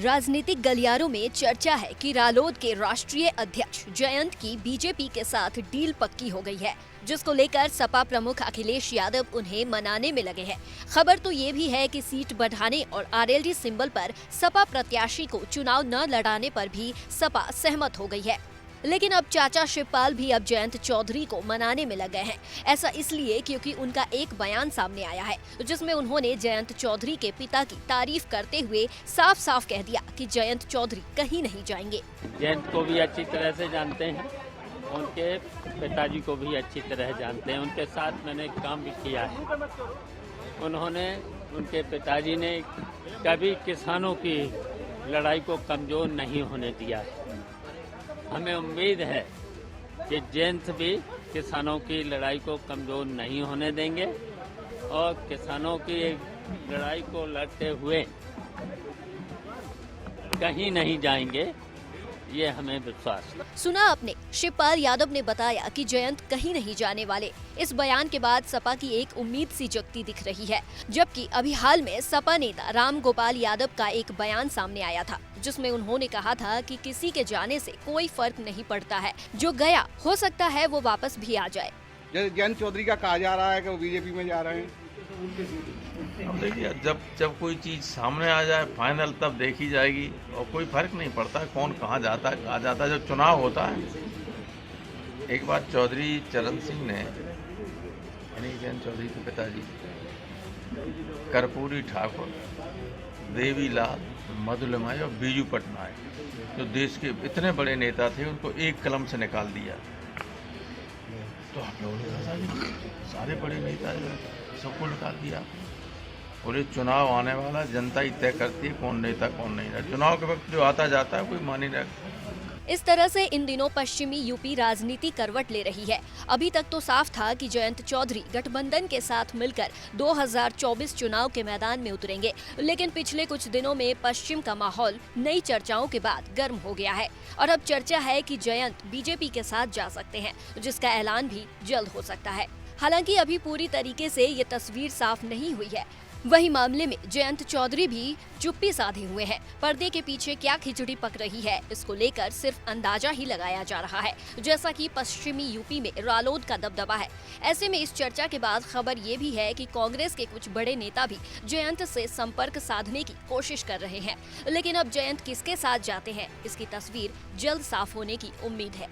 राजनीतिक गलियारों में चर्चा है कि रालोद के राष्ट्रीय अध्यक्ष जयंत की बीजेपी के साथ डील पक्की हो गई है, जिसको लेकर सपा प्रमुख अखिलेश यादव उन्हें मनाने में लगे हैं। खबर तो ये भी है कि सीट बढ़ाने और आरएलडी सिंबल पर सपा प्रत्याशी को चुनाव न लड़ाने पर भी सपा सहमत हो गई है। लेकिन अब चाचा शिवपाल भी अब जयंत चौधरी को मनाने में लग गए हैं। ऐसा इसलिए क्योंकि उनका एक बयान सामने आया है, जिसमें उन्होंने जयंत चौधरी के पिता की तारीफ करते हुए साफ साफ कह दिया कि जयंत चौधरी कहीं नहीं जाएंगे। जयंत को भी अच्छी तरह से जानते हैं, उनके पिताजी को भी अच्छी तरह जानते हैं, उनके साथ मैंने काम भी किया है। उनके पिताजी ने कभी किसानों की लड़ाई को कमजोर नहीं होने दिया है। हमें उम्मीद है कि जयंत भी किसानों की लड़ाई को कमजोर नहीं होने देंगे और किसानों की लड़ाई को लड़ते हुए कहीं नहीं जाएंगे, ये हमें विश्वास है। सुना आपने, शिवपाल यादव ने बताया कि जयंत कहीं नहीं जाने वाले। इस बयान के बाद सपा की एक उम्मीद सी जगती दिख रही है, जबकि अभी हाल में सपा नेता राम गोपाल यादव का एक बयान सामने आया था, जिसमें उन्होंने कहा था कि किसी के जाने से कोई फर्क नहीं पड़ता है, जो गया हो सकता है वो वापस भी आ जाए। जयंत चौधरी का कहा जा रहा है कि वो बीजेपी में जा रहे हैं। अब देखिए, जब कोई चीज़ सामने आ जाए फाइनल तब देखी जाएगी और कोई फर्क नहीं पड़ता कौन कहाँ जाता है। जब चुनाव होता है, एक बार चौधरी चरण सिंह ने, यानी जयंत चौधरी के पिताजी, कर्पूरी ठाकुर, देवीलाल, मधुलिमाई और बीजू पटनायक, जो देश के इतने बड़े नेता थे, उनको एक कलम से निकाल दिया। तो आप लोगों ने कहा सारे बड़े नेता जो सबको निकाल दिया। और ये चुनाव आने वाला, जनता ही तय करती है कौन नेता कौन नहीं है। चुनाव के वक्त जो आता जाता है कोई मान ही नहीं रखता। इस तरह से इन दिनों पश्चिमी यूपी राजनीति करवट ले रही है। अभी तक तो साफ था कि जयंत चौधरी गठबंधन के साथ मिलकर 2024 चुनाव के मैदान में उतरेंगे, लेकिन पिछले कुछ दिनों में पश्चिम का माहौल नई चर्चाओं के बाद गर्म हो गया है और अब चर्चा है कि जयंत बीजेपी के साथ जा सकते हैं, जिसका ऐलान भी जल्द हो सकता है। हालांकि अभी पूरी तरीके से ये तस्वीर साफ नहीं हुई है। वही मामले में जयंत चौधरी भी चुप्पी साधे हुए हैं। पर्दे के पीछे क्या खिचड़ी पक रही है, इसको लेकर सिर्फ अंदाजा ही लगाया जा रहा है। जैसा कि पश्चिमी यूपी में रालोद का दबदबा है, ऐसे में इस चर्चा के बाद खबर ये भी है कि कांग्रेस के कुछ बड़े नेता भी जयंत से संपर्क साधने की कोशिश कर रहे हैं। लेकिन अब जयंत किसके साथ जाते हैं, इसकी तस्वीर जल्द साफ होने की उम्मीद है।